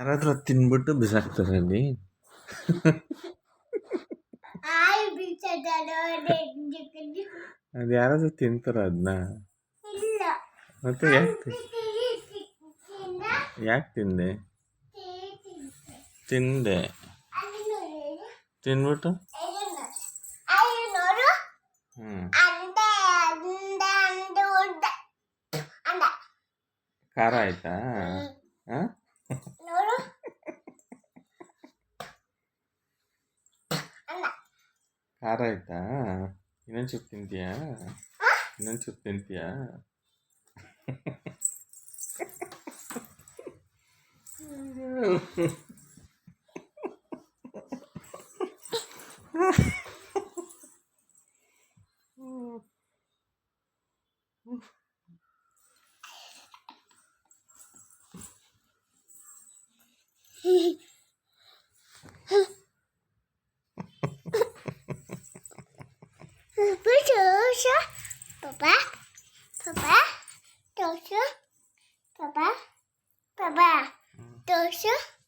ಯಾರಾದ್ರೂ ಅದ್ ತಿನ್ಬಿಟ್ಟು ಬಿಸಾಕ್ತಾರೆ ಅಲ್ಲಿ. ಅದು ಯಾರಾದ್ರೂ ತಿಂತಾರ ಅದನ್ನ? ಮತ್ತೆ ಯಾಕೆ ತಿಂದೆ? ತಿಂದೆ ತಿನ್ಬಿಟ್ಟು ಖಾರ ಆಯ್ತಾ? ಖಾರ ಆಯ್ತಾ? ಇನ್ನೊಂಚೂರು ತಿಂತೀಯಾ? ಇನ್ನೊಂಚೂರು ತಿಂತೀಯಾ? Papa, Papa, Papa, Papa, Papa, Papa,